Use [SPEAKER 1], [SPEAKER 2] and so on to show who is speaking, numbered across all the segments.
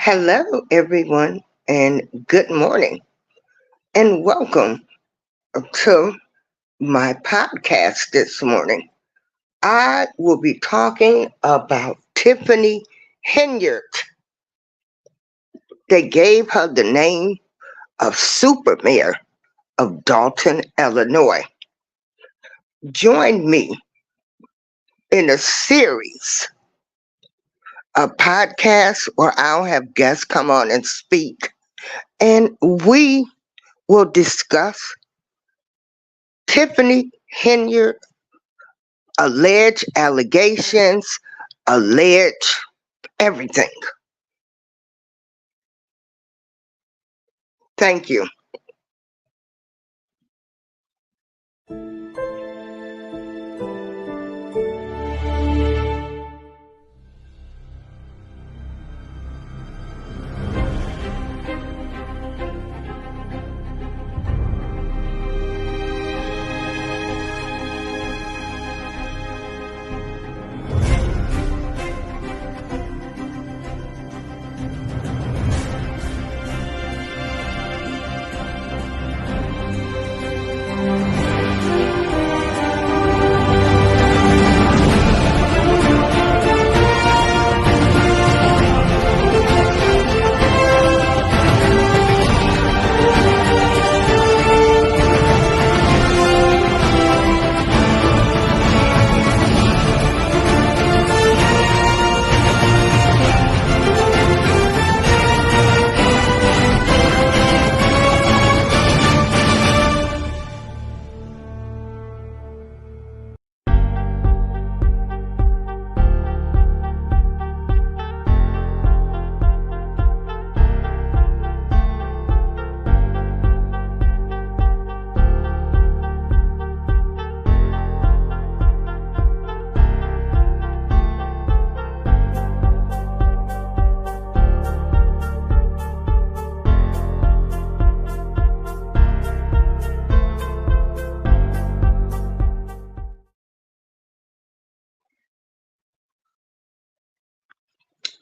[SPEAKER 1] Hello, everyone, and good morning, and welcome to my podcast this morning. I will be talking about Tiffany Henyard. They gave her the name of Supermayor of Dolton, Illinois. Join me in a series of podcasts where I'll have guests come on and speak, and we will discuss Tiffany Henyard alleged allegations, alleged everything. Thank you.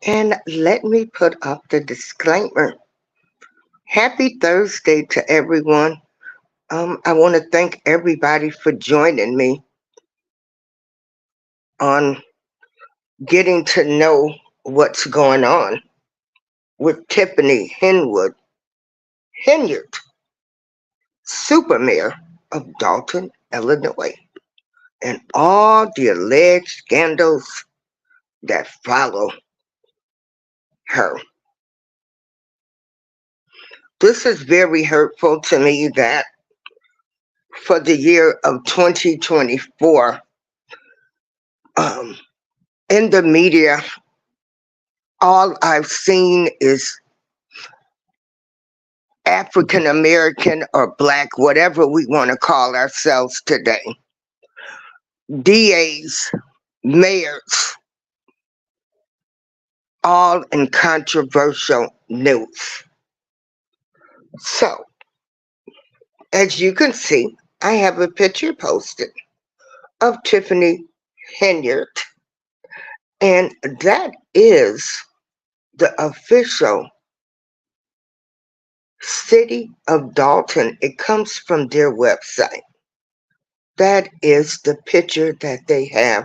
[SPEAKER 1] And let me put up the disclaimer. Happy Thursday to everyone. I want to thank everybody for joining me on getting to know what's going on with Tiffany Henyard, Supermayor of Dolton, Illinois, and all the alleged scandals that follow her. This is very hurtful to me that for the year of 2024, in the media, all I've seen is African American or Black, whatever we want to call ourselves today, DAs, mayors, all in controversial news. So, as you can see, I have a picture posted of Tiffany Henyard, and that is the official City of Dolton. It comes from their website. That is the picture that they have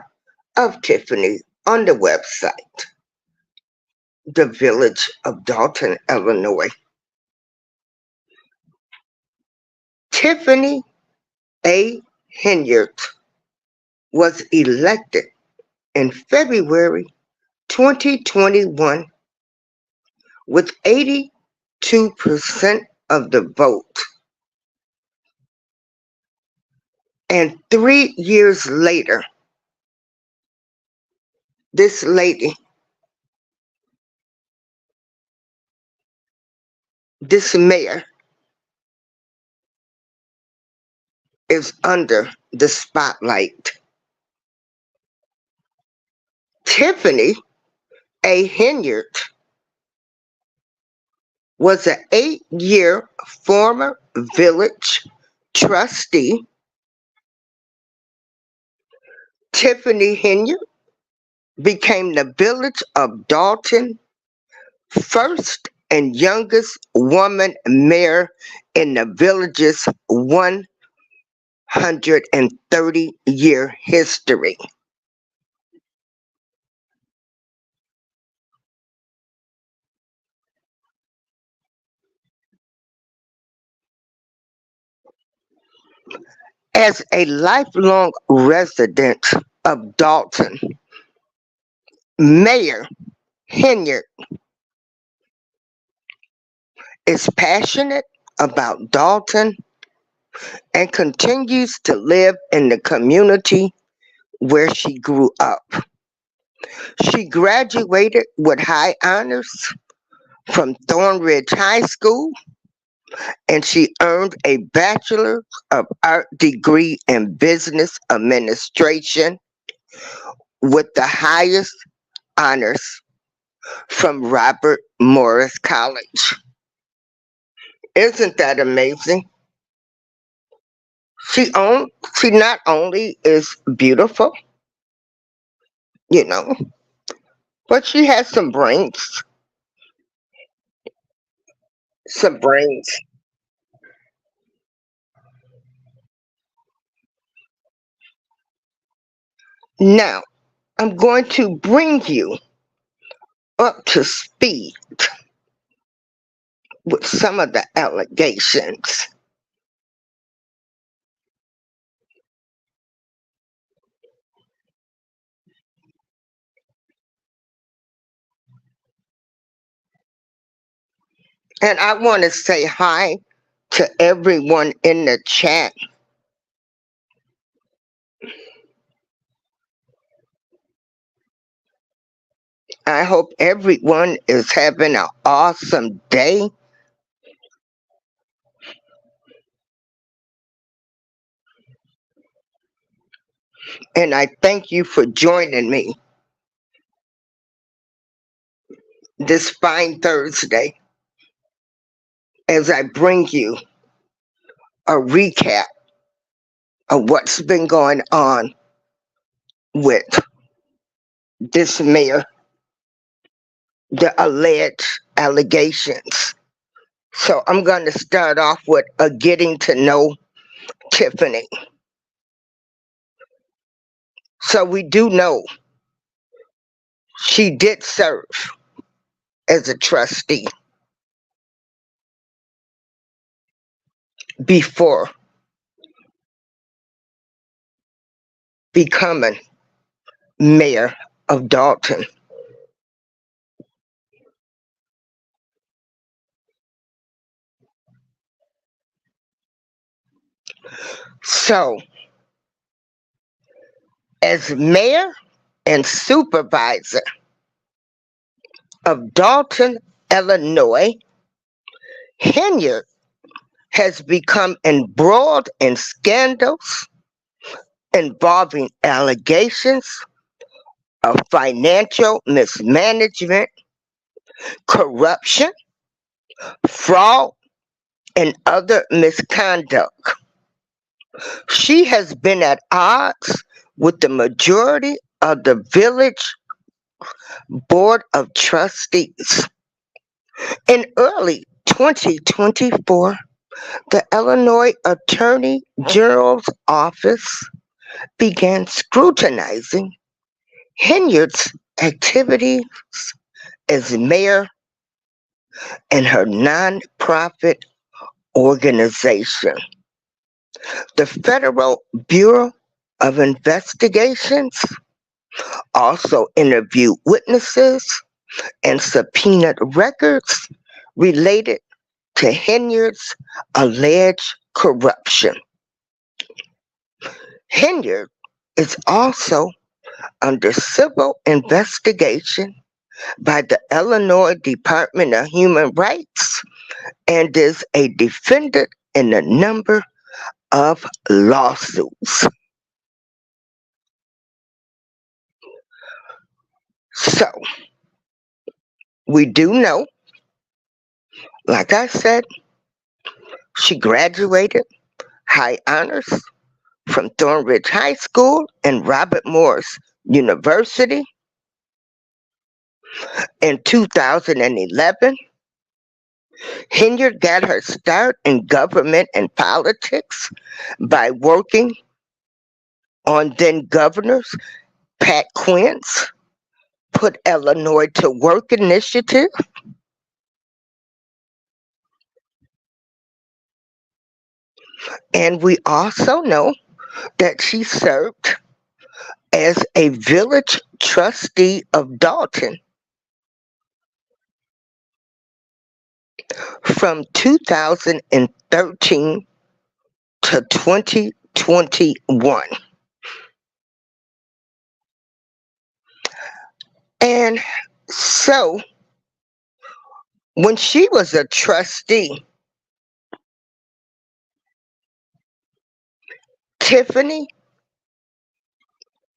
[SPEAKER 1] of Tiffany on the website. The village of Dolton, Illinois. Tiffany A. Henyard was elected in February 2021 with 82% of the vote. And 3 years later, this lady, this mayor, is under the spotlight. Tiffany A. Henyard was an 8-year former village trustee. Tiffany Henyard became the village of Dolton first and youngest woman mayor in the village's 130-year history. As a lifelong resident of Dolton, Mayor Henyard is passionate about Dolton and continues to live in the community where she grew up. She graduated with high honors from Thornridge High School, and she earned a Bachelor of Art degree in Business Administration with the highest honors from Robert Morris College. Isn't that amazing? She own she not only is beautiful, you know, but she has some brains. Some brains. Now, I'm going to bring you up to speed with some of the allegations. And I want to say hi to everyone in the chat. I hope everyone is having an awesome day. And I thank you for joining me this fine Thursday as I bring you a recap of what's been going on with this mayor, the alleged allegations. So I'm going to start off with a getting to know Tiffany. So we do know she did serve as a trustee before becoming mayor of Dolton. So, as mayor and supervisor of Dolton, Illinois, Henyard has become embroiled in scandals involving allegations of financial mismanagement, corruption, fraud, and other misconduct. She has been at odds with the majority of the village board of trustees. In early 2024, the Illinois Attorney General's office began scrutinizing Henyard's activities as mayor and her nonprofit organization. The Federal Bureau of Investigations also interviewed witnesses and subpoenaed records related to Henyard's alleged corruption. Henyard is also under civil investigation by the Illinois Department of Human Rights and is a defendant in a number of lawsuits. So, we do know, like I said, she graduated high honors from Thornridge High School and Robert Morris University. In 2011, Henyard got her start in government and politics by working on then governors Pat Quinn's Put Illinois to Work initiative. And we also know that she served as a village trustee of Dolton from 2013 to 2021. And so when she was a trustee, Tiffany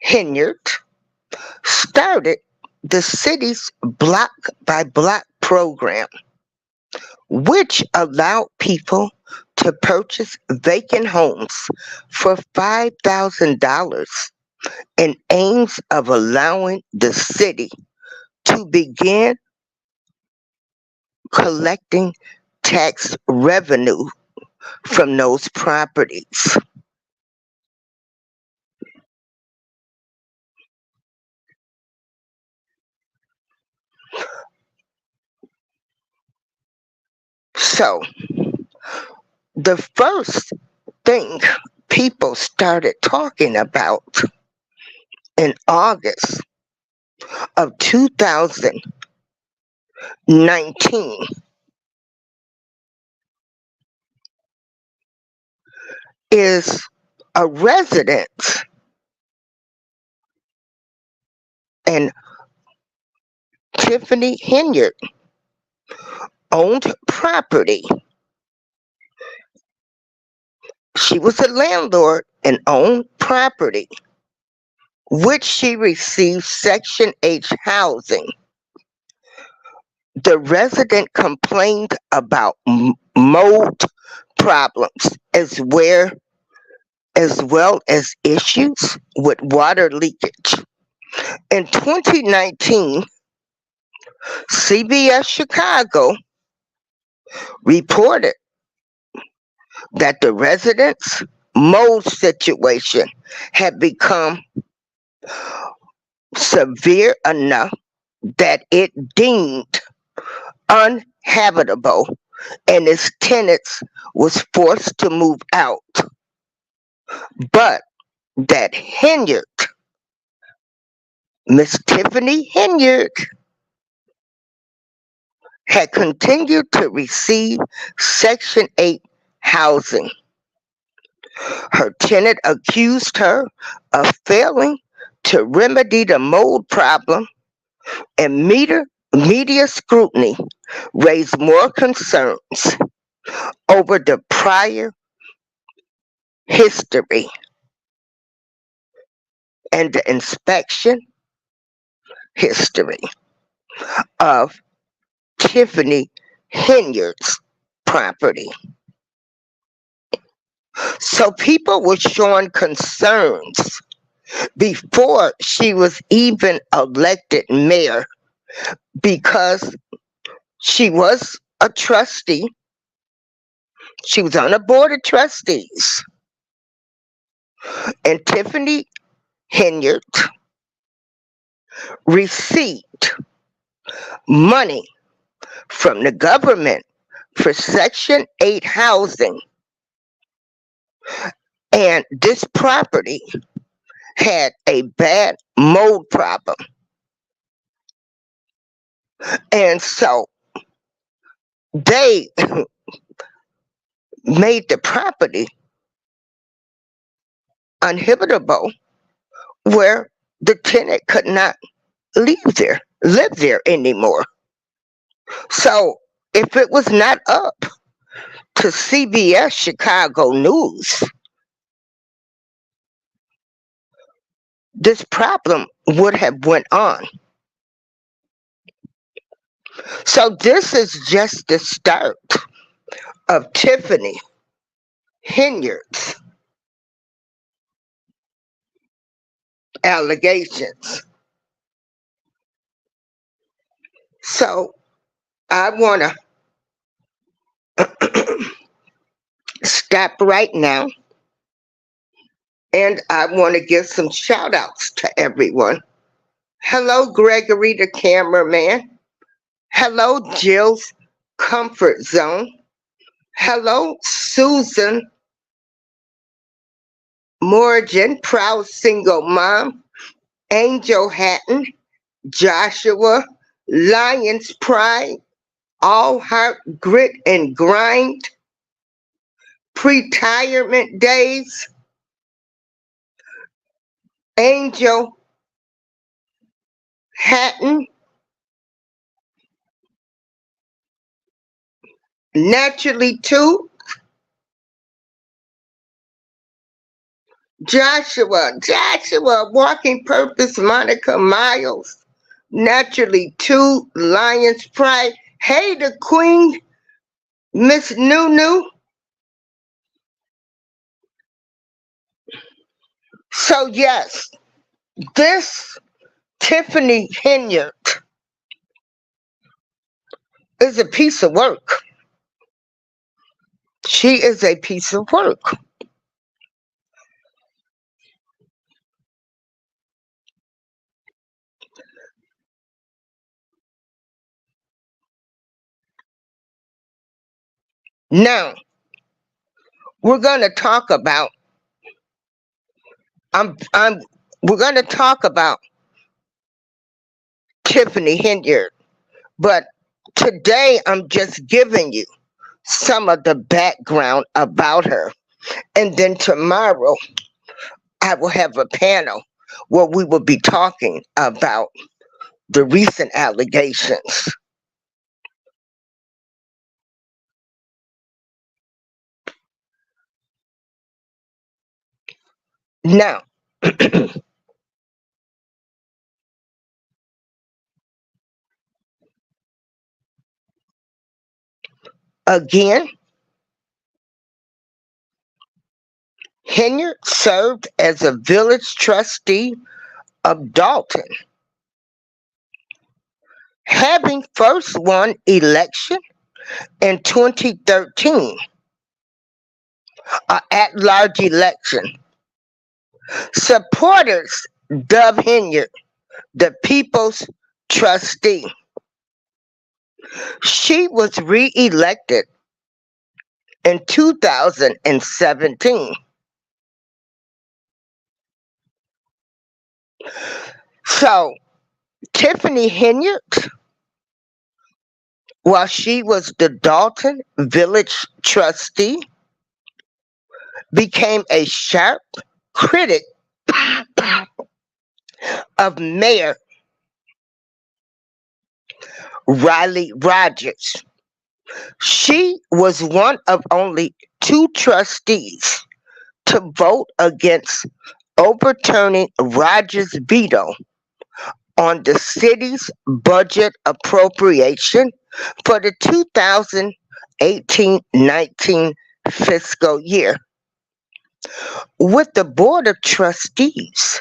[SPEAKER 1] Henyard started the city's block by block program, which allowed people to purchase vacant homes for $5,000 in aims of allowing the city to begin collecting tax revenue from those properties. So, the first thing people started talking about in August of 2019 is a resident and Tiffany Henyard owned property. She was a landlord and owned property, which she received Section H housing. The resident complained about mold problems as well as issues with water leakage. In 2019, CBS Chicago reported that the residents' mold situation had become severe enough that it deemed uninhabitable and its tenants was forced to move out. But that Henyard, Miss Tiffany Henyard, had continued to receive Section 8 housing. Her tenant accused her of failing to remedy the mold problem, and media scrutiny raised more concerns over the prior history and the inspection history of Tiffany Henyard's property. So people were showing concerns before she was even elected mayor because she was a trustee. She was on a board of trustees. And Tiffany Henyard received money from the government for Section 8 housing. And this property had a bad mold problem. And so they made the property uninhabitable where the tenant could not live there anymore. So if it was not up to CBS Chicago News, this problem would have went on. So this is just the start of Tiffany Henyard's allegations. So I want to stop right now, and I want to give some shout outs to everyone. Hello, Gregory, the cameraman. Hello, Jill's Comfort Zone. Hello, Susan Morgan, proud single mom. Angel Hatton, Joshua, Lion's Pride, All Heart Grit and Grind, Retirement Days, Angel Hatton, Naturally Too, Joshua, Walking Purpose, Monica Miles, Naturally Too, Lion's Pride. Hey, the Queen, Miss Nunu. So yes, this Tiffany Henyard is a piece of work. She is a piece of work. Now, we're going to talk about I'm we're going to talk about Tiffany Henyard, but today I'm just giving you some of the background about her. And then tomorrow I will have a panel where we will be talking about the recent allegations. Now, again, Henyard served as a village trustee of Dolton, having first won election in 2013, an at-large election. Supporters dubbed Henyard the People's Trustee. She was re-elected in 2017. So Tiffany Henyard, while she was the Dolton Village Trustee, became a sharp critic of Mayor Riley Rogers. She was one of only two trustees to vote against overturning Rogers' veto on the city's budget appropriation for the 2018-19 fiscal year, with the Board of Trustees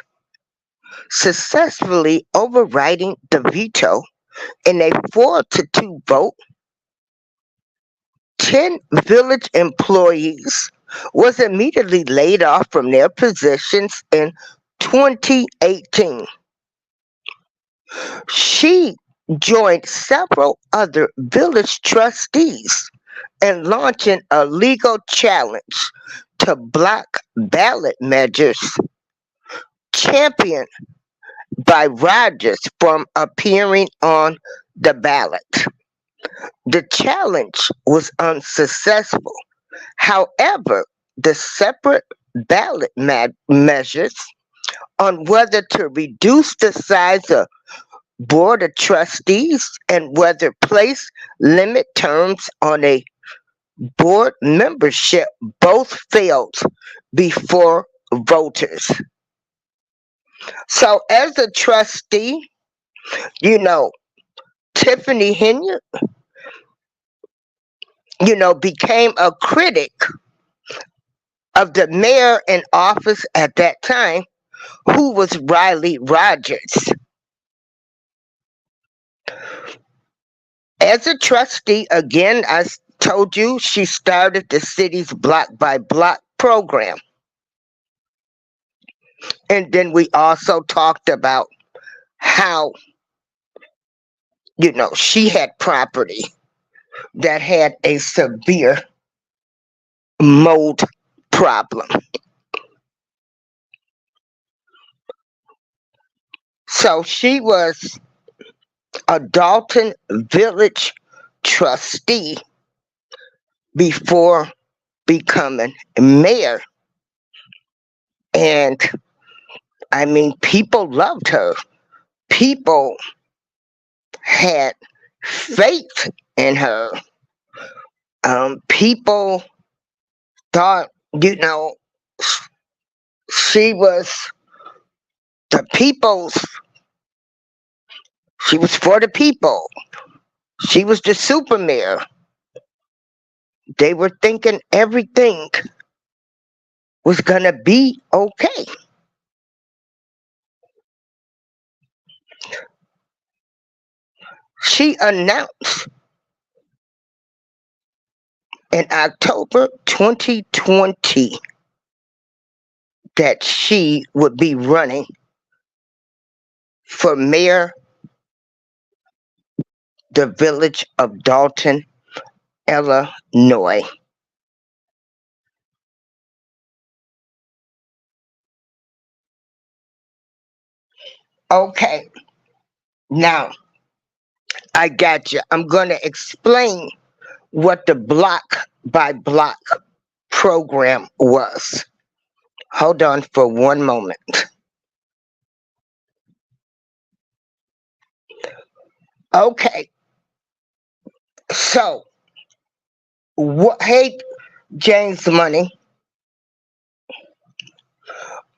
[SPEAKER 1] successfully overriding the veto in a 4-2 vote. 10 village employees was immediately laid off from their positions in 2018. She joined several other village trustees in launching a legal challenge to block ballot measures championed by Rogers from appearing on the ballot. The challenge was unsuccessful. However, the separate ballot measures on whether to reduce the size of Board of Trustees and whether place limit terms on a board membership both failed before voters. So as a trustee, you know, Tiffany Henyard, became a critic of the mayor in office at that time, who was Riley Rogers. As a trustee, again, told you she started the city's block by block program. And then we also talked about how, she had property that had a severe mold problem. So she was a Dolton Village trustee before becoming mayor. And I mean, people loved her. People had faith in her. People thought, she was the people's, she was for the people. She was the super mayor. They were thinking everything was going to be okay. She announced in October 2020 that she would be running for mayor the village of Dolton, Illinois. Okay, now I got you. I'm going to explain what the block by block program was. Hold on for one moment. Okay, so hey, James Money,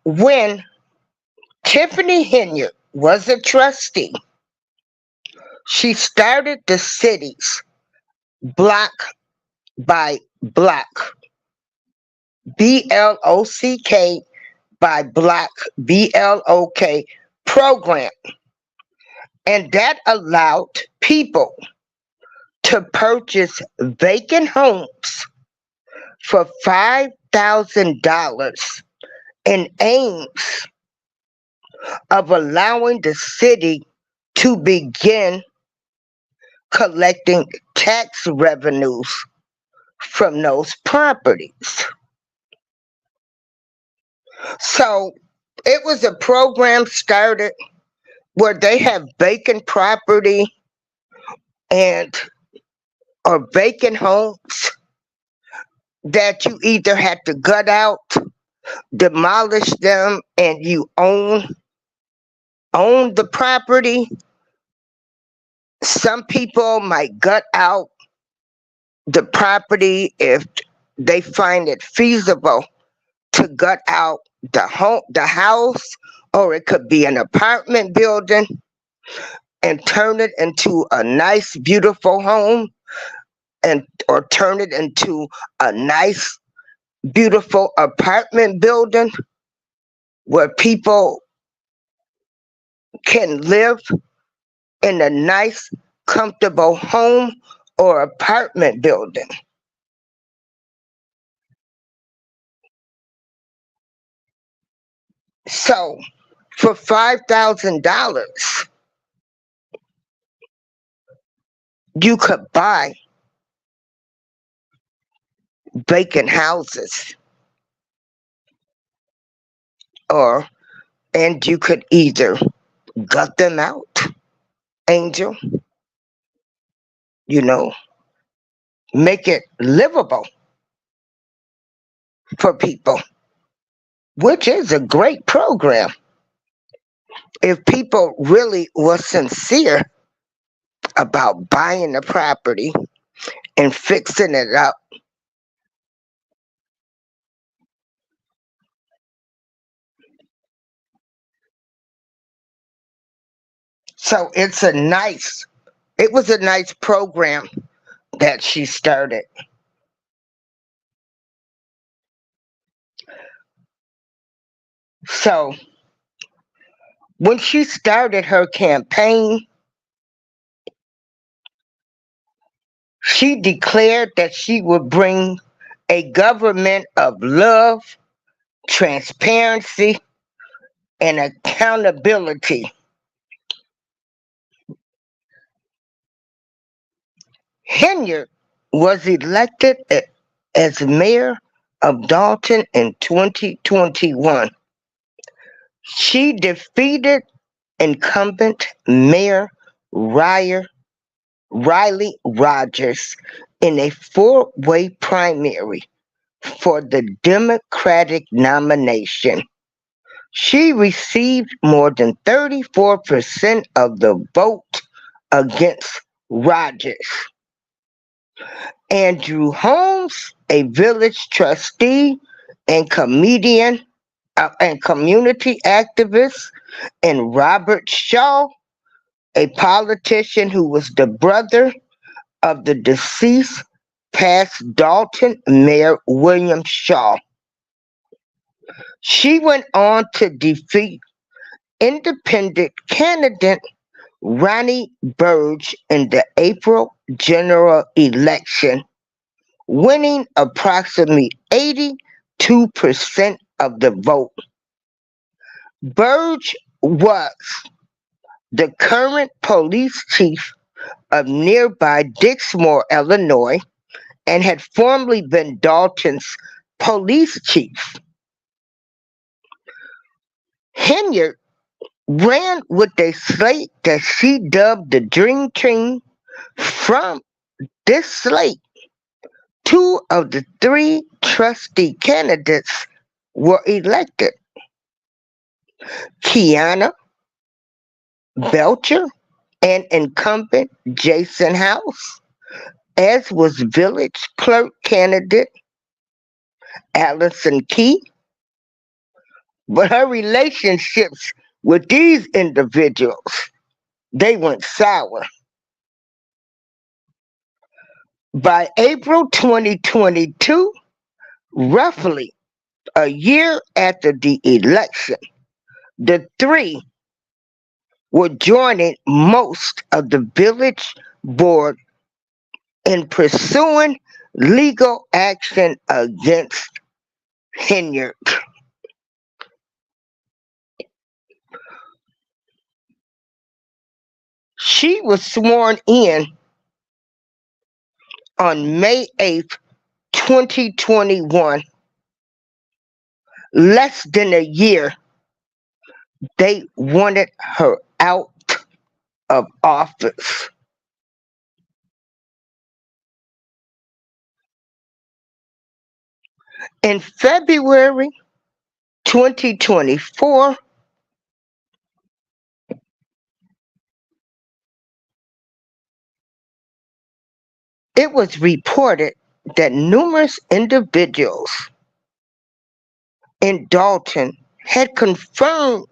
[SPEAKER 1] when Tiffany Henyard was a trustee, she started the city's block by block, BLOCK by block, BLOK program. And that allowed people to purchase vacant homes for $5,000 in aims of allowing the city to begin collecting tax revenues from those properties. So it was a program started where they have vacant property and or vacant homes that you either had to gut out, demolish them, and you own the property. Some people might gut out the property if they find it feasible to gut out the house, or it could be an apartment building, and turn it into a nice, beautiful home, or turn it into a nice, beautiful apartment building where people can live in a nice, comfortable home or apartment building. So, for $5,000, you could buy vacant houses, and you could either gut them out, Angel, you know, make it livable for people, which is a great program. If people really were sincere about buying the property and fixing it up, so it was a nice program that she started. So when she started her campaign, She declared that she would bring a government of love, transparency, and accountability. Henyard was elected as mayor of Dolton in 2021. She defeated incumbent Mayor Ryer, Riley Rogers in a four-way primary for the Democratic nomination. She received more than 34% of the vote against Rogers. Andrew Holmes, a village trustee and comedian and community activist, and Robert Shaw, a politician who was the brother of the deceased past Dolton Mayor William Shaw. She went on to defeat independent candidate Ronnie Burge in the April general election, winning approximately 82% of the vote. Burge was the current police chief of nearby Dixmoor, Illinois, and had formerly been Dolton's police chief. Henyard ran with a slate that she dubbed the Dream Team. From this slate, two of the three trustee candidates were elected: Kiana Belcher and incumbent Jason House, as was village clerk candidate Allison Key. But her relationships with these individuals, they went sour. By April 2022, roughly a year after the election, the three were joining most of the village board in pursuing legal action against Henyard. She was sworn in on May 8th, 2021. Less than a year, they wanted her out of office. In February 2024, it was reported that numerous individuals in Dolton had confirmed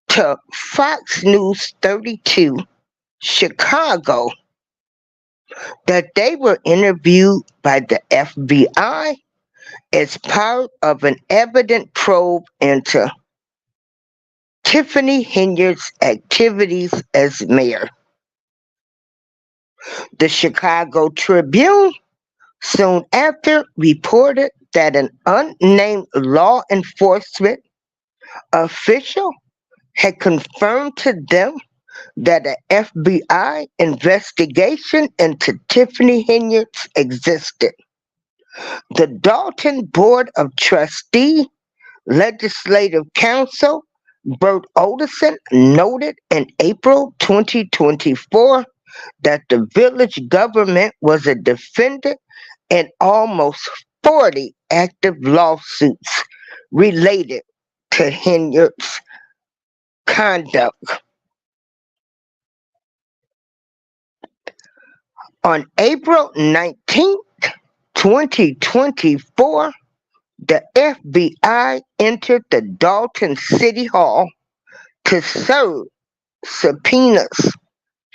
[SPEAKER 1] to Fox News 32 Chicago that they were interviewed by the FBI as part of an evident probe into Tiffany Henyard's activities as mayor. The Chicago Tribune soon after reported that an unnamed law enforcement official had confirmed to them that an FBI investigation into Tiffany Henyard existed. The Dolton Board of Trustee Legislative Counsel Bert Olson noted in April 2024 that the village government was a defendant in almost 40 active lawsuits related to Henyard's conduct. On April 19th, 2024, the FBI entered the Dolton City Hall to serve subpoenas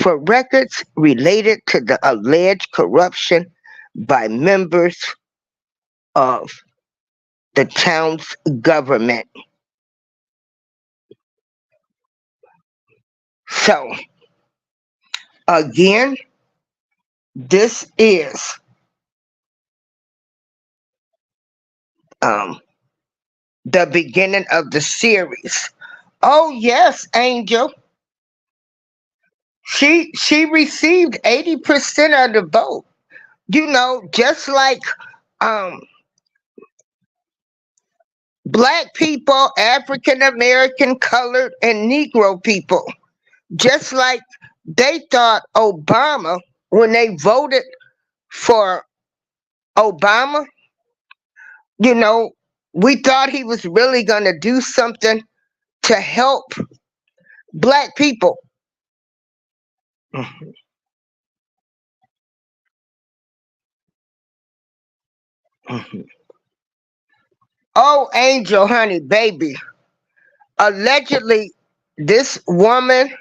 [SPEAKER 1] for records related to the alleged corruption by members of the town's government. So, again, This is um, the beginning of the series. Oh yes, Angel. She received 80% of the vote. You know, just like um, black people, African American, colored, and Negro people. Just like they thought Obama, when they voted for Obama, you know, we thought he was really going to do something to help black people. Mhm, mhm. Oh, Angel, honey, baby. Allegedly, this woman,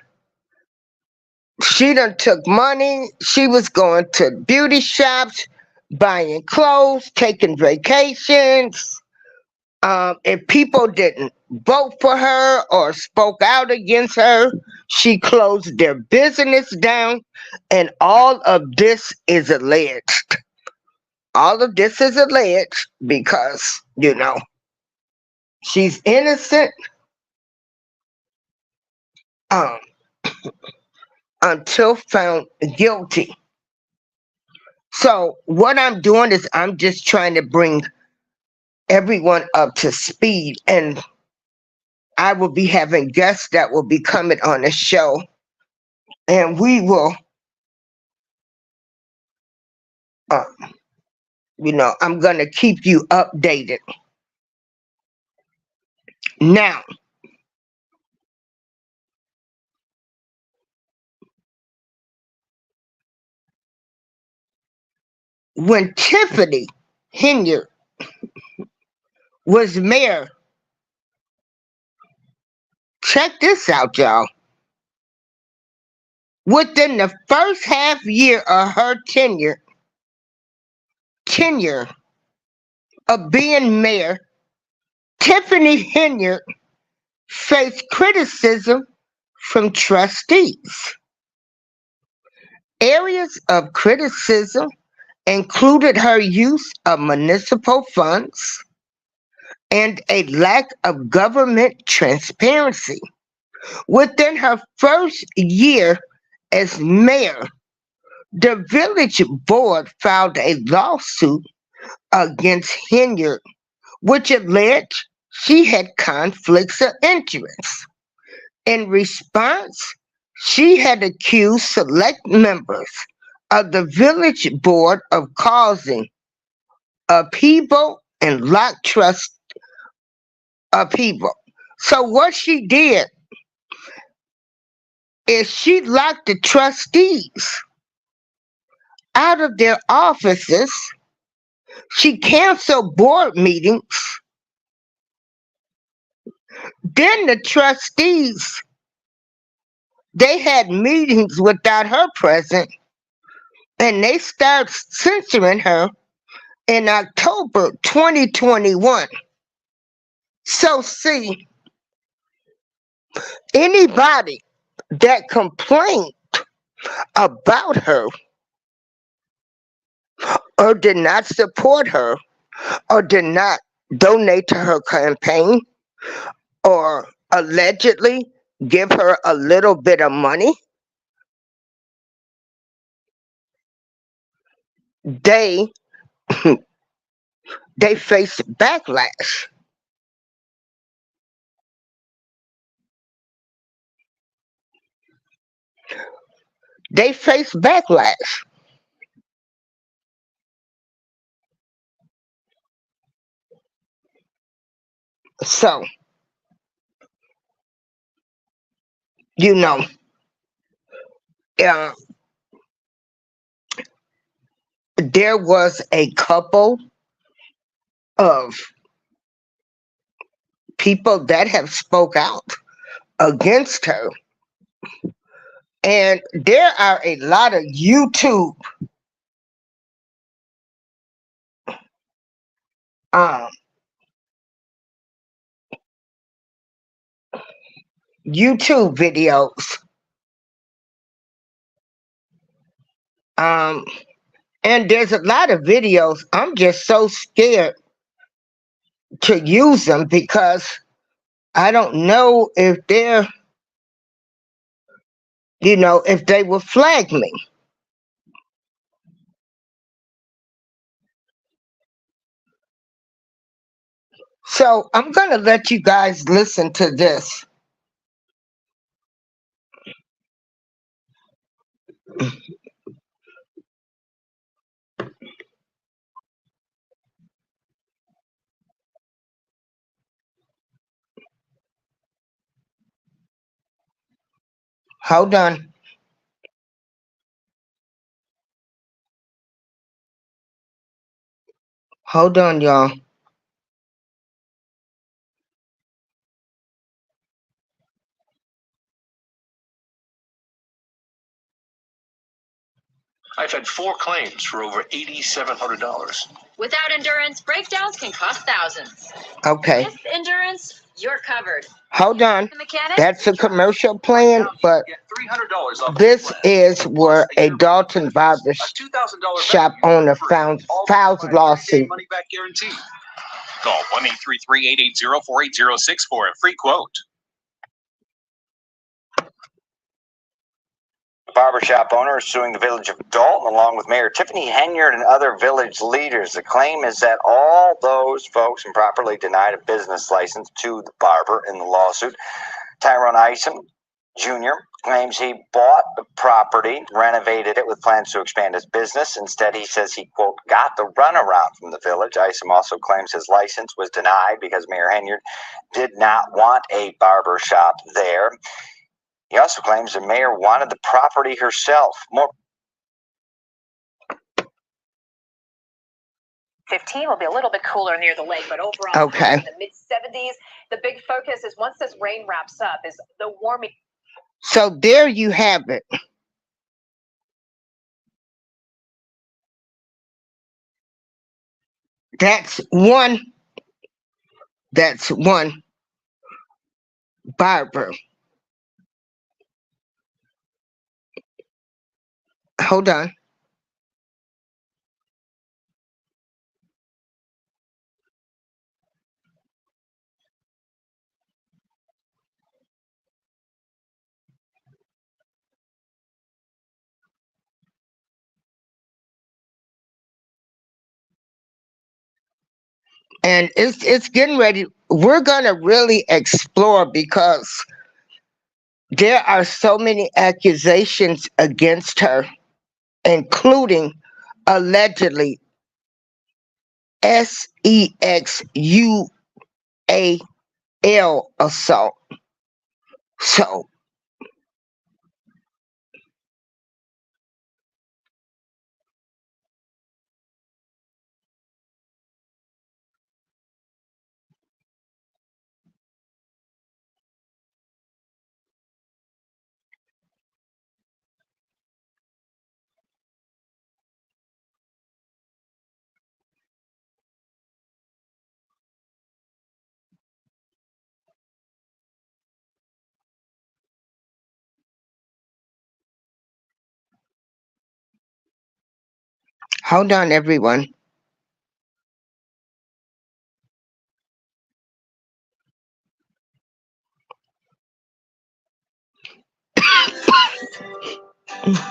[SPEAKER 1] she done took money. She was going to beauty shops, buying clothes, taking vacations. If people didn't vote for her or spoke out against her, she closed their business down. And all of this is alleged. All of this is alleged because, she's innocent um, until found guilty. So, what I'm doing is I'm just trying to bring everyone up to speed. And I will be having guests that will be coming on the show. And we will, uh, I'm going to keep you updated. Now, when Tiffany Henyard was mayor, check this out, y'all. Within the first half year of her tenure of being mayor, Tiffany Henyard faced criticism from trustees. Areas of criticism included her use of municipal funds and a lack of government transparency. Within her first year as mayor, the village board filed a lawsuit against Henyard, which alleged she had conflicts of interest. In response, she had accused select members of the village board of causing upheaval and lack trust upheaval. So what she did is she locked the trustees out of their offices. She canceled board meetings. Then the trustees, they had meetings without her present, and they started censoring her in October 2021. So see, anybody that complained about her or did not support her or did not donate to her campaign or allegedly give her a little bit of money, they they face backlash. They face backlash. So, you know, uh, there was a couple of people that have spoke out against her, and there are a lot of um, YouTube videos. Um, And there's a lot of videos. I'm just so scared to use them because I don't know if they're, if they will flag me. So I'm going to let you guys listen to this. Hold on. Hold on, y'all.
[SPEAKER 2] I've had 4 claims for over $8,700.
[SPEAKER 3] Without endurance, breakdowns can cost thousands.
[SPEAKER 1] Okay.
[SPEAKER 3] With endurance, you're covered.
[SPEAKER 1] Hold on.
[SPEAKER 3] The mechanic?
[SPEAKER 1] That's a commercial plan, but
[SPEAKER 2] Get $300 off
[SPEAKER 1] this
[SPEAKER 2] the plan.
[SPEAKER 1] is where a Dolton barber
[SPEAKER 2] A $2,000
[SPEAKER 1] shop owner files a lawsuit.
[SPEAKER 2] Money back guarantee. Call 1-833-880-4806 for a free quote.
[SPEAKER 4] Barbershop owner is suing the village of Dolton along with Mayor Tiffany, Henyard, and other village leaders. The claim is that all those folks improperly denied a business license to the barber in the lawsuit. Tyrone Isom Jr. claims he bought the property, renovated it with plans to expand his business. Instead, he says he, quote, got the runaround from the village. Isom also claims his license was denied because Mayor Henyard did not want a barber shop there. He also claims the mayor wanted the property herself. More
[SPEAKER 3] 15 will be a little bit cooler near the lake, but overall,
[SPEAKER 1] Okay.
[SPEAKER 3] in the mid-70s. The big focus is once this rain wraps up, is the warming.
[SPEAKER 1] So there you have it. That's one barber. Hold on. And it's getting ready. We're gonna really explore because there are so many accusations against her, including allegedly sexual assault. So hold on, everyone.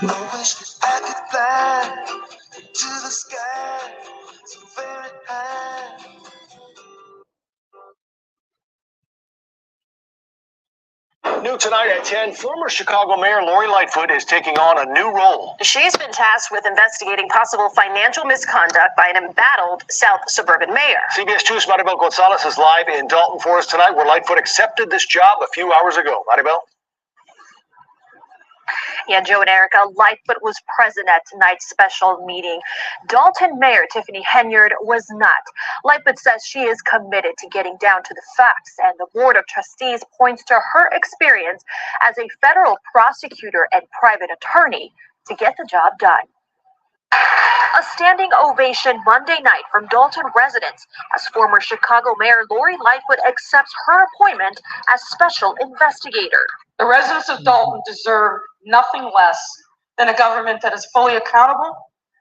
[SPEAKER 5] I wish I could fly to the sky so very high.
[SPEAKER 2] New tonight at 10, former Chicago Mayor Lori Lightfoot is taking on a new role.
[SPEAKER 3] She's been tasked with investigating possible financial misconduct by an embattled South Suburban mayor.
[SPEAKER 2] CBS 2's Maribel Gonzalez is live in Dolton for us tonight, where Lightfoot accepted this job a few hours ago. Maribel?
[SPEAKER 3] Yeah, Joe and Erica, Lightfoot was present at tonight's special meeting. Dolton Mayor Tiffany Henyard was not. Lightfoot says she is committed to getting down to the facts, and the Board of Trustees points to her experience as a federal prosecutor and private attorney to get the job done. A standing ovation Monday night from Dolton residents as former Chicago Mayor Lori Lightfoot accepts her appointment as special investigator.
[SPEAKER 6] The residents of Dolton deserve nothing less than a government that is fully accountable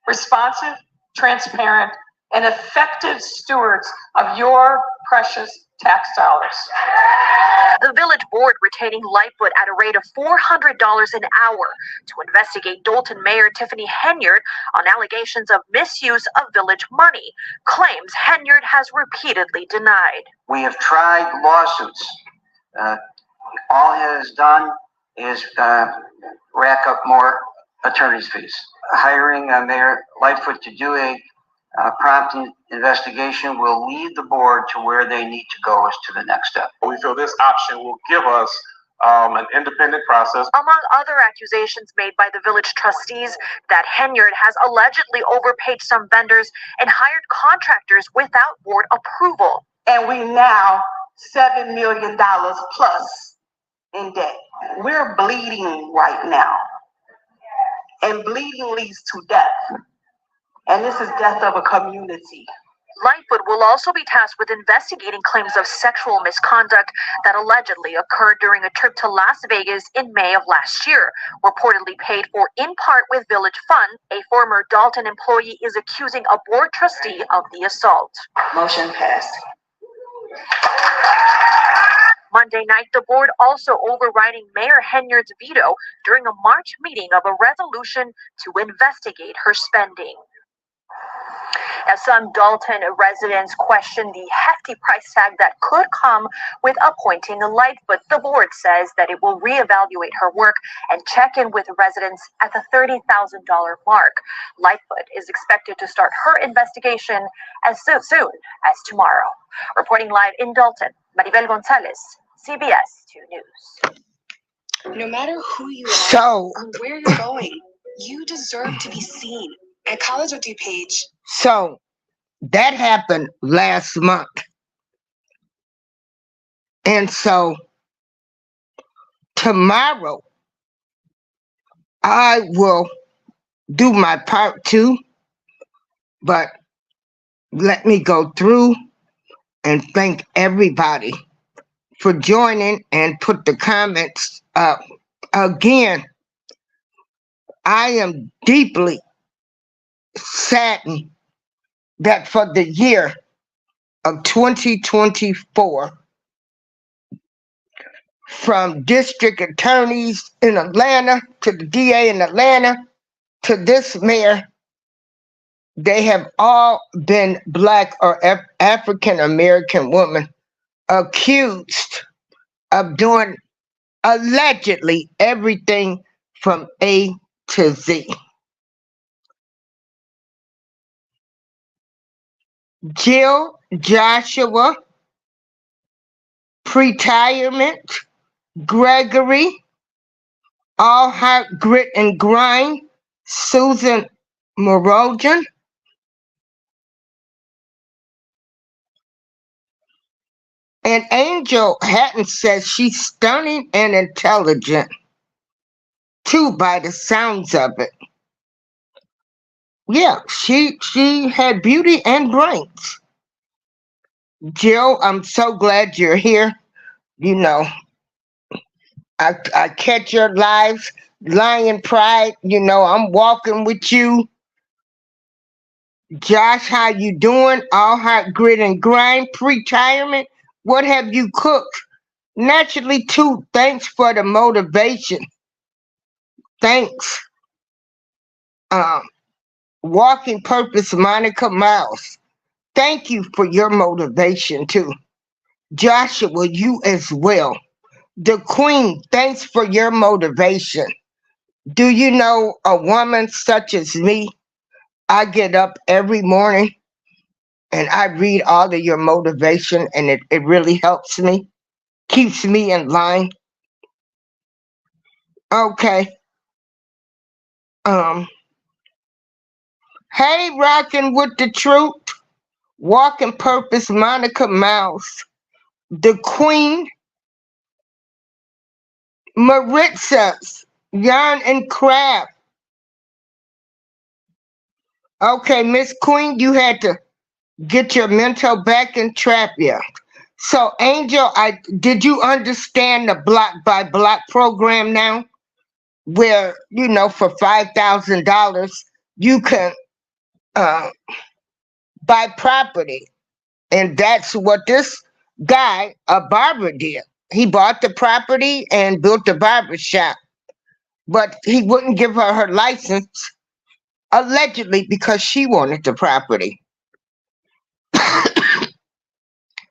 [SPEAKER 6] responsive, transparent, and effective stewards of your precious tax dollars.
[SPEAKER 3] The village board retaining Lightfoot at a rate of $400 an hour to investigate Dolton Mayor Tiffany Henyard on allegations of misuse of village money, claims Henyard has repeatedly denied.
[SPEAKER 7] We have tried lawsuits. All it has done is rack up more attorney's fees. Hiring Mayor Lightfoot to do a prompt investigation will lead the board to where they need to go as to the next step.
[SPEAKER 8] We feel this option will give us an independent process.
[SPEAKER 3] Among other accusations made by the village trustees, that Henyard has allegedly overpaid some vendors and hired contractors without board approval.
[SPEAKER 6] And we now $7 million plus in debt. We're bleeding right now. And bleeding leads to death. And this is death of a community.
[SPEAKER 3] Lightfoot will also be tasked with investigating claims of sexual misconduct that allegedly occurred during a trip to Las Vegas in May of last year, reportedly paid for in part with village funds. A former Dolton employee is accusing a board trustee of the assault.
[SPEAKER 6] Motion passed.
[SPEAKER 3] Monday night, the board also overriding Mayor Henyard's veto during a March meeting of a resolution to investigate her spending. Now, some Dolton residents question the hefty price tag that could come with appointing a Lightfoot. The board says that it will reevaluate her work and check in with residents at the $30,000 mark. Lightfoot is expected to start her investigation as soon as tomorrow. Reporting live in Dolton, Maribel Gonzalez, CBS 2 News.
[SPEAKER 9] No matter who you are or where you're going, you deserve to be seen. At College with DuPage.
[SPEAKER 1] So that happened last month. And so tomorrow I will do my part 2, but let me go through and thank everybody for joining and put the comments up. Again, I am deeply saddened that for the year of 2024, from district attorneys in Atlanta to the DA in Atlanta to this mayor, they have all been Black or African American women accused of doing allegedly everything from A to Z. Jill Joshua, Pretirement, Gregory, All Heart Grit and Grind, Susan Morojan, and Angel Hatton says she's stunning and intelligent, too, by the sounds of it. Yeah, she had beauty and brains. Jill, I'm so glad you're here. You know, I catch your lives, Lion Pride. You know, I'm walking with you. Josh, how you doing? All Heart Grit and Grind, Pretirement. What have you cooked? Naturally, too, thanks for the motivation. Thanks. Walking Purpose, Monica Miles. Thank you for your motivation too. Joshua, you as well. The Queen, thanks for your motivation. Do you know a woman such as me? I get up every morning and I read all of your motivation, and it really helps me, keeps me in line. Okay. Hey, rocking with the truth, Walking Purpose, Monica Mouse, the Queen, Maritza's Yarn and Craft. Okay, Miss Queen, you had to get your mental back in trap, yeah. So, Angel, did you understand the block by block program now? Where, you know, for $5,000, you can uh, buy property. And that's what this guy, a barber, did. He bought the property and built a barber shop, but he wouldn't give her license, allegedly because she wanted the property.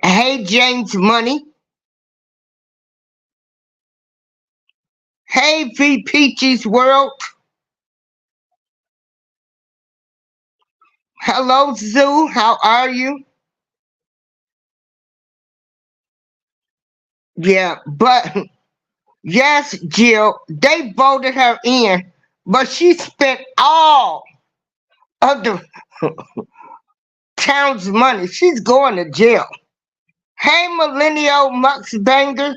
[SPEAKER 1] Hey, James Money. Hey, V Peachy's World. Hello, Zoo. How are you? Yeah, but yes, Jill, they voted her in, but she spent all of the town's money. She's going to jail. Hey, Millennial Mux Banger.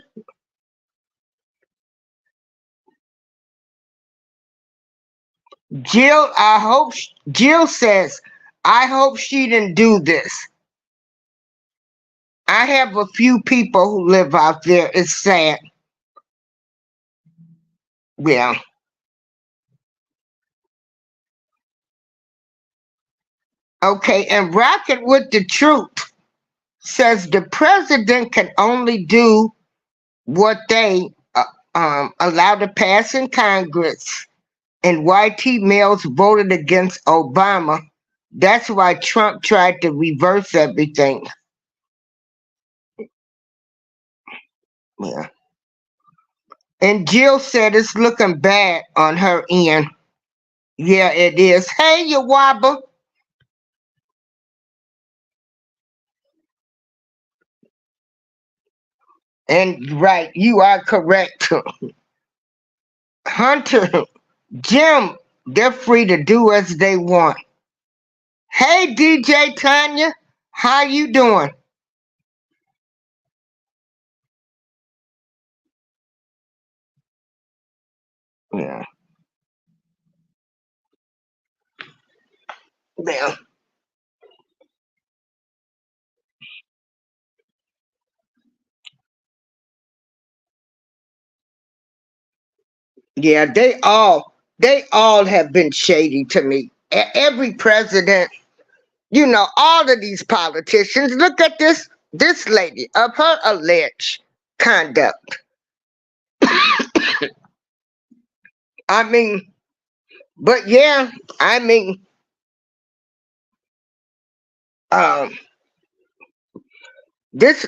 [SPEAKER 1] Jill says, I hope she didn't do this. I have a few people who live out there. It's sad. Yeah. Okay, and Rocket with the Truth says the president can only do what they allow to pass in Congress. And YT males voted against Obama. That's why Trump tried to reverse everything. Yeah. And Jill said it's looking bad on her end. Yeah, it is. Hey, you wobble. And right, you are correct. Hunter, Jim, they're free to do as they want. Hey, DJ Tanya, how you doing? Yeah. Yeah. Yeah, they all have been shady to me. Every president, all of these politicians. Look at this lady of her alleged conduct. I mean, but yeah, I mean, um, this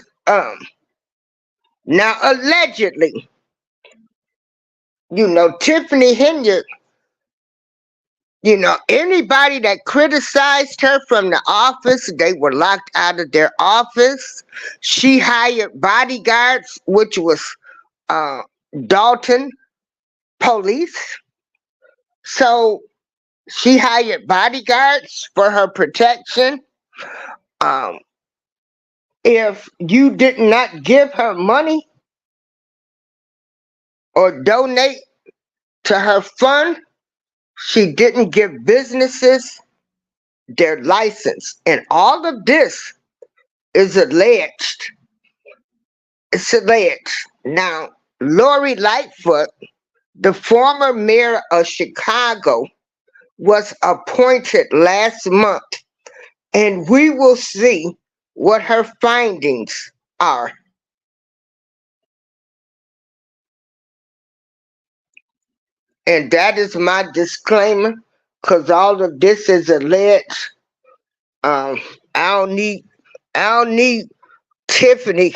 [SPEAKER 1] now allegedly, Tiffany Henyard, anybody that criticized her from the office, they were locked out of their office. She hired bodyguards, which was uh, Dolton police. So she hired bodyguards for her protection. Um, if you did not give her money or donate to her fund, she didn't give businesses their license. And all of this is alleged. It's alleged. Now, Lori Lightfoot, the former mayor of Chicago, was appointed last month, and we will see what her findings are. And that is my disclaimer, because all of this is alleged. Um, I don't need Tiffany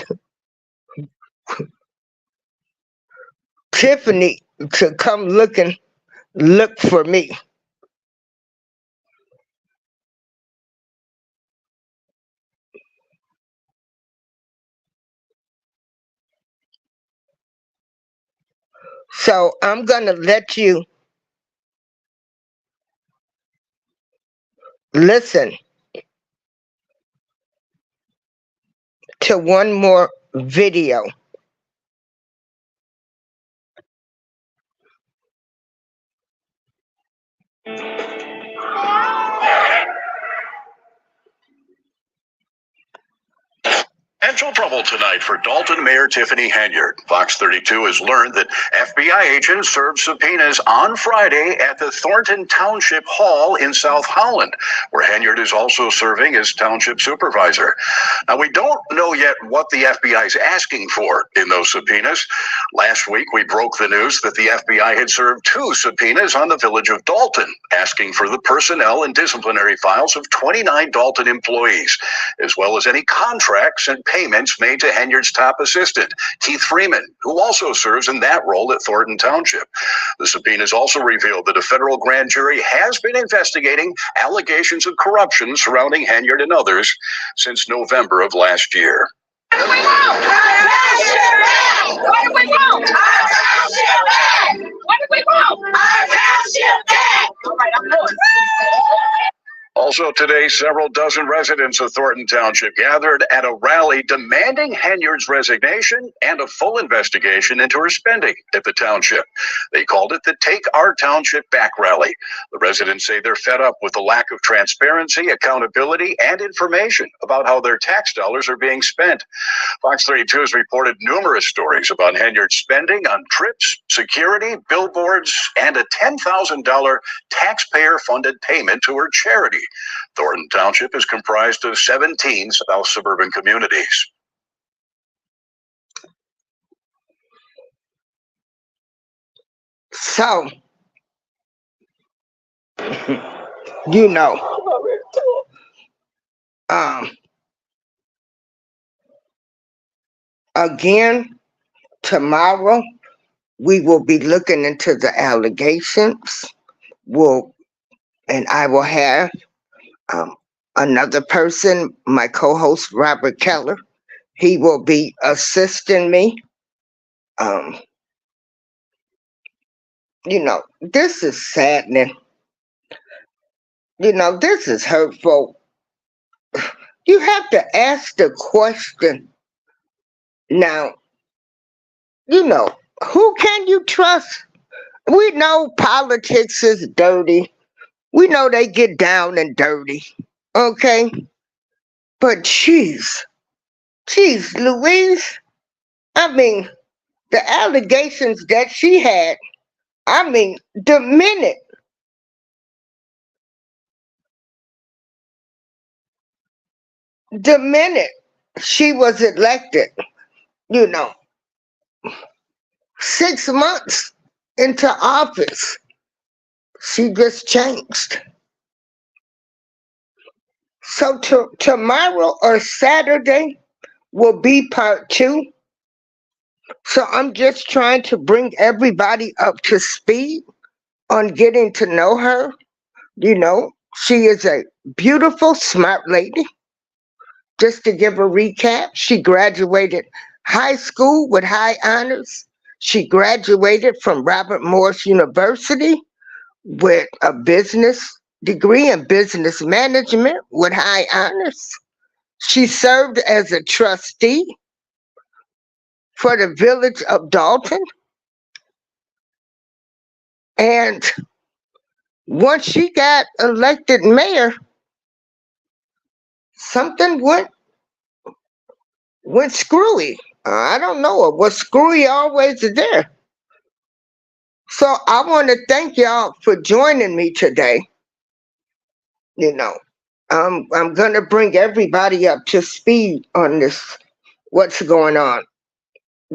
[SPEAKER 1] to come look for me. So I'm gonna let you listen to one more video.
[SPEAKER 2] Potential trouble tonight for Dolton Mayor Tiffany Henyard. Fox 32 has learned that FBI agents served subpoenas on Friday at the Thornton Township Hall in South Holland, where Henyard is also serving as township supervisor. Now, we don't know yet what the FBI is asking for in those subpoenas. Last week, we broke the news that the FBI had served 2 subpoenas on the village of Dolton, asking for the personnel and disciplinary files of 29 Dolton employees, as well as any contracts and payments made to Henyard's top assistant, Keith Freeman, who also serves in that role at Thornton Township. The subpoenas also revealed that a federal grand jury has been investigating allegations of corruption surrounding Henyard and others since November of last year. Also today, several dozen residents of Thornton Township gathered at a rally demanding Henyard's resignation and a full investigation into her spending at the township. They called it the Take Our Township Back rally. The residents say they're fed up with the lack of transparency, accountability, and information about how their tax dollars are being spent. Fox 32 has reported numerous stories about Henyard's spending on trips, security, billboards, and a $10,000 taxpayer-funded payment to her charity. Thornton Township is comprised of 17 South suburban communities.
[SPEAKER 1] So, you know, again, tomorrow we will be looking into the allegations. And I will have another person, my co-host Robert Keller. He will be assisting me. You know, this is saddening. You know, this is hurtful. You have to ask the question. Now, you know, who can you trust? We know politics is dirty. We know they get down and dirty, okay? But geez, Louise, I mean, the allegations that she had, I mean, the minute she was elected, you know, 6 months into office, she just changed. So tomorrow or Saturday will be part 2. So I'm just trying to bring everybody up to speed on getting to know her. You know, she is a beautiful, smart lady. Just to give a recap, she graduated high school with high honors. She graduated from Robert Morris University with a business degree in business management with high honors. She served as a trustee for the village of Dolton. And once she got elected mayor, something went screwy. I don't know. It was screwy always there. So I want to thank y'all for joining me today. You know, I'm going to bring everybody up to speed on this, what's going on.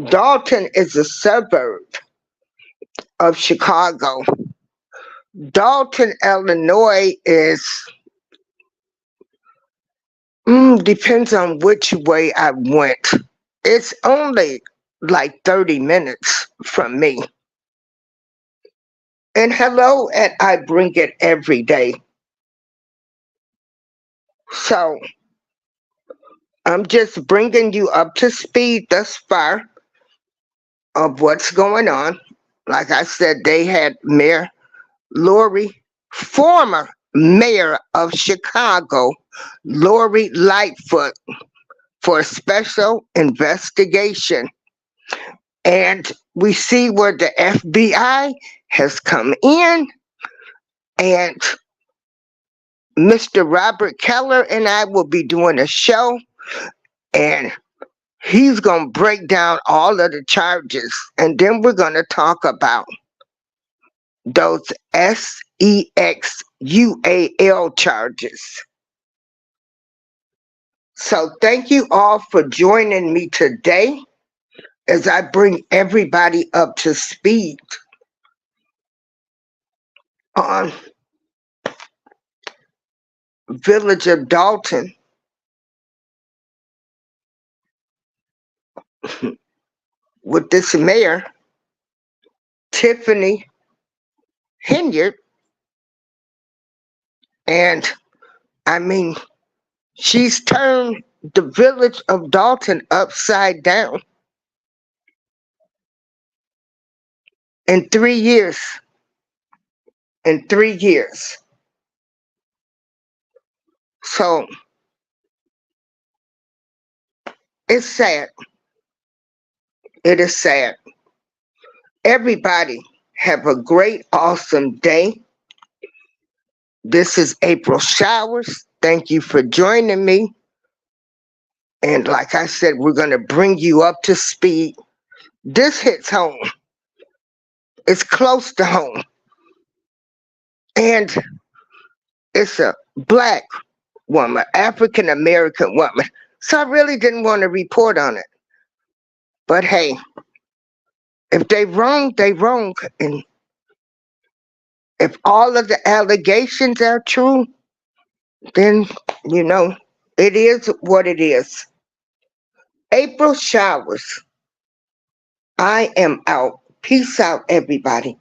[SPEAKER 1] Dolton is a suburb of Chicago. Dolton, Illinois is, depends on which way I went. It's only like 30 minutes from me. And hello, and I bring it every day. So I'm just bringing you up to speed thus far of what's going on. Like I said, they had Mayor Lori, former mayor of Chicago, Lori Lightfoot, for a special investigation. And we see where the FBI has come in, and Mr. Robert Keller and I will be doing a show, and He's going to break down all of the charges, and then we're going to talk about those SEXUAL charges. So thank you all for joining me today as I bring everybody up to speed on Village of Dolton with this mayor, Tiffany Henyard. And I mean, she's turned the village of Dolton upside down in 3 years. In 3 years. So it's sad. It is sad. Everybody have a great, awesome day. This is April Showers. Thank you for joining me. And like I said, we're going to bring you up to speed. This hits home. It's close to home. And it's a black woman, African American woman. So I really didn't want to report on it. But hey, if they wrong, they wrong. And if all of the allegations are true, then, you know, it is what it is. April Showers. I am out. Peace out, everybody.